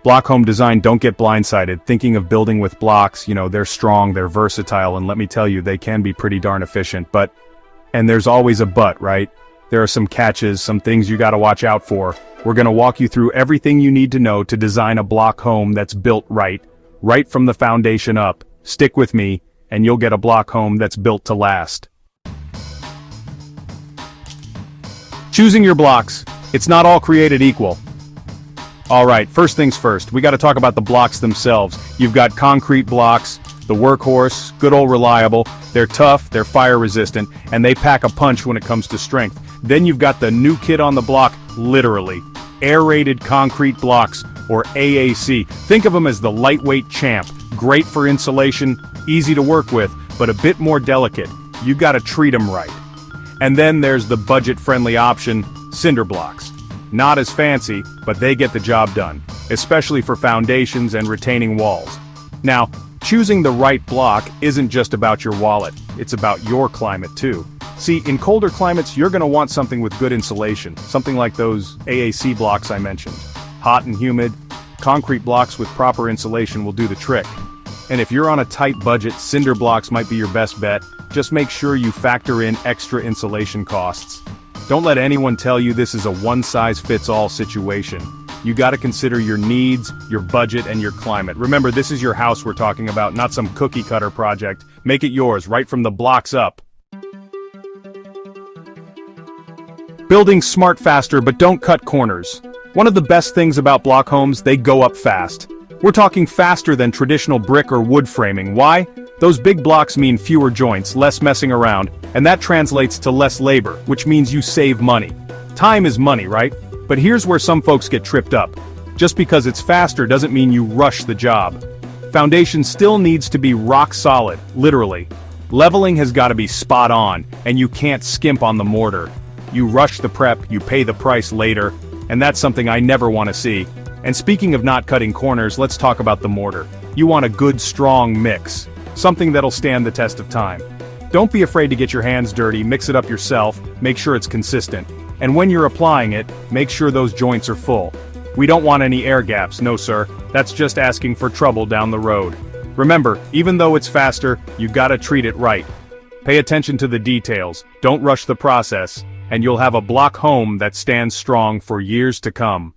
Block home design, don't get blindsided. Thinking of building with blocks, they're strong, they're versatile, and let me tell you, they can be pretty darn efficient, and there's always a but, right? There are some catches, some things you gotta watch out for. We're gonna walk you through everything you need to know to design a block home that's built right from the foundation up. Stick with me, and you'll get a block home that's built to last. Choosing your blocks. It's not all created equal. Alright, first things first, we gotta talk about the blocks themselves. You've got concrete blocks, the workhorse, good old reliable. They're tough, they're fire resistant, and they pack a punch when it comes to strength. Then you've got the new kid on the block, literally. Aerated concrete blocks, or AAC. Think of them as the lightweight champ. Great for insulation, easy to work with, but a bit more delicate. You gotta treat them right. And then there's the budget-friendly option, cinder blocks. Not as fancy, but they get the job done, especially for foundations and retaining walls. Now, choosing the right block isn't just about your wallet, it's about your climate too. See, in colder climates, you're gonna want something with good insulation, something like those AAC blocks I mentioned. Hot and humid, concrete blocks with proper insulation will do the trick. And if you're on a tight budget, cinder blocks might be your best bet. Just make sure you factor in extra insulation costs. Don't let anyone tell you this is a one-size-fits-all situation. You gotta consider your needs, your budget, and your climate. Remember, this is your house we're talking about, not some cookie-cutter project. Make it yours, right from the blocks up. Building smart faster, but don't cut corners. One of the best things about block homes, they go up fast. We're talking faster than traditional brick or wood framing. Why? Those big blocks mean fewer joints, less messing around, and that translates to less labor, which means you save money. Time is money, right? But here's where some folks get tripped up. Just because it's faster doesn't mean you rush the job. Foundation still needs to be rock solid, literally. Leveling has got to be spot on, and you can't skimp on the mortar. You rush the prep, you pay the price later, and that's something I never want to see. And speaking of not cutting corners, let's talk about the mortar. You want a good, strong mix. Something that'll stand the test of time. Don't be afraid to get your hands dirty, mix it up yourself, make sure it's consistent. And when you're applying it, make sure those joints are full. We don't want any air gaps, no sir. That's just asking for trouble down the road. Remember, even though it's faster, you gotta treat it right. Pay attention to the details, don't rush the process, and you'll have a block home that stands strong for years to come.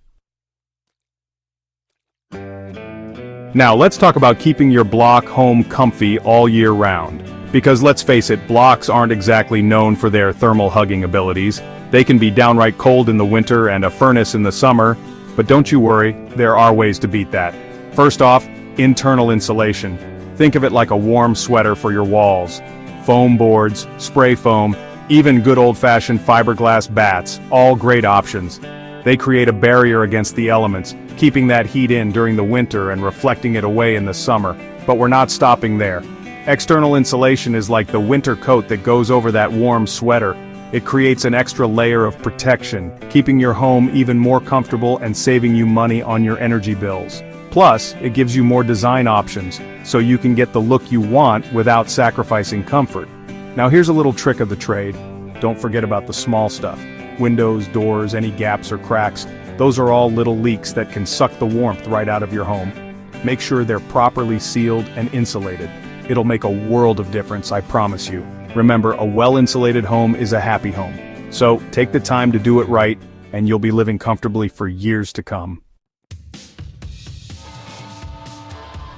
Now let's talk about keeping your block home comfy all year round. Because let's face it, blocks aren't exactly known for their thermal hugging abilities. They can be downright cold in the winter and a furnace in the summer, but don't you worry, there are ways to beat that. First off, internal insulation. Think of it like a warm sweater for your walls. Foam boards, spray foam, even good old-fashioned fiberglass bats, all great options. They create a barrier against the elements, keeping that heat in during the winter and reflecting it away in the summer. But we're not stopping there. External insulation is like the winter coat that goes over that warm sweater. It creates an extra layer of protection, keeping your home even more comfortable and saving you money on your energy bills. Plus, it gives you more design options, so you can get the look you want without sacrificing comfort. Now here's a little trick of the trade. Don't forget about the small stuff. Windows, doors, any gaps or cracks. Those are all little leaks that can suck the warmth right out of your home. Make sure they're properly sealed and insulated. It'll make a world of difference, I promise you. Remember, a well-insulated home is a happy home. So, take the time to do it right, and you'll be living comfortably for years to come.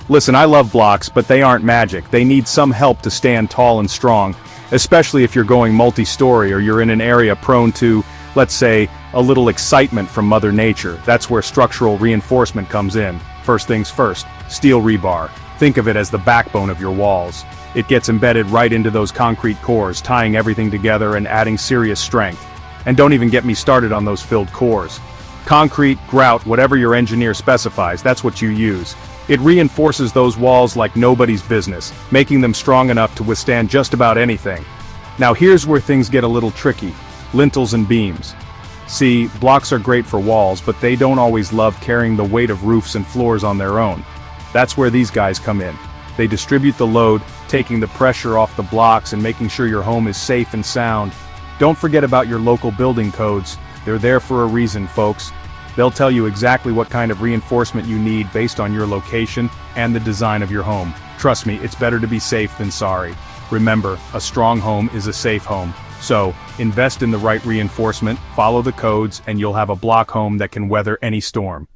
Listen, I love blocks, but they aren't magic. They need some help to stand tall and strong, especially if you're going multi-story or you're in an area prone to, let's say, a little excitement from Mother Nature. That's where structural reinforcement comes in. First things first, steel rebar. Think of it as the backbone of your walls. It gets embedded right into those concrete cores, tying everything together and adding serious strength. And don't even get me started on those filled cores. Concrete, grout, whatever your engineer specifies, that's what you use. It reinforces those walls like nobody's business, making them strong enough to withstand just about anything. Now here's where things get a little tricky. Lintels and beams. See, blocks are great for walls, but they don't always love carrying the weight of roofs and floors on their own. That's where these guys come in. They distribute the load, taking the pressure off the blocks and making sure your home is safe and sound. Don't forget about your local building codes. They're there for a reason, folks. They'll tell you exactly what kind of reinforcement you need based on your location and the design of your home. Trust me, it's better to be safe than sorry. Remember, a strong home is a safe home. So, invest in the right reinforcement, follow the codes, and you'll have a block home that can weather any storm.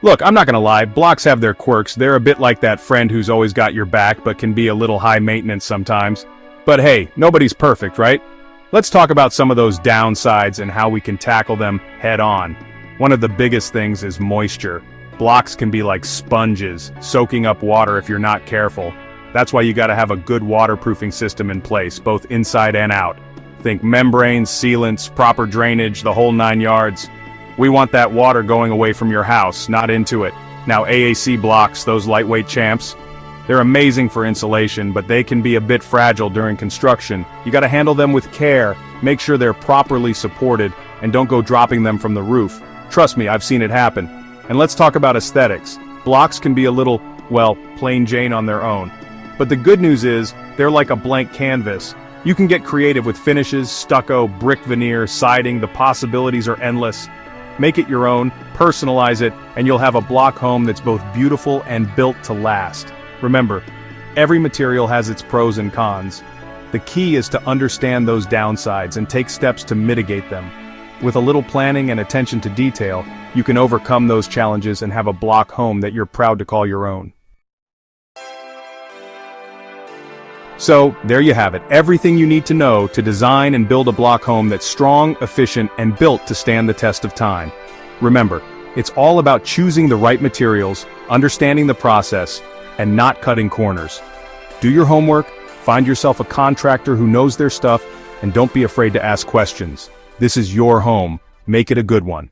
Look, I'm not gonna lie, blocks have their quirks. They're a bit like that friend who's always got your back but can be a little high maintenance sometimes. But hey, nobody's perfect, right? Let's talk about some of those downsides and how we can tackle them head on. One of the biggest things is moisture. Blocks can be like sponges, soaking up water if you're not careful. That's why you gotta have a good waterproofing system in place, both inside and out. Think membranes, sealants, proper drainage, the whole 9 yards. We want that water going away from your house, not into it. Now AAC blocks, those lightweight champs, they're amazing for insulation, but they can be a bit fragile during construction. You gotta handle them with care, make sure they're properly supported, and don't go dropping them from the roof. Trust me, I've seen it happen. And let's talk about aesthetics. Blocks can be a little, well, plain Jane on their own. But the good news is, they're like a blank canvas. You can get creative with finishes, stucco, brick veneer, siding, the possibilities are endless. Make it your own, personalize it, and you'll have a block home that's both beautiful and built to last. Remember, every material has its pros and cons. The key is to understand those downsides and take steps to mitigate them. With a little planning and attention to detail, you can overcome those challenges and have a block home that you're proud to call your own. So, there you have it, everything you need to know to design and build a block home that's strong, efficient, and built to stand the test of time. Remember, it's all about choosing the right materials, understanding the process, and not cutting corners. Do your homework, find yourself a contractor who knows their stuff, and don't be afraid to ask questions. This is your home. Make it a good one.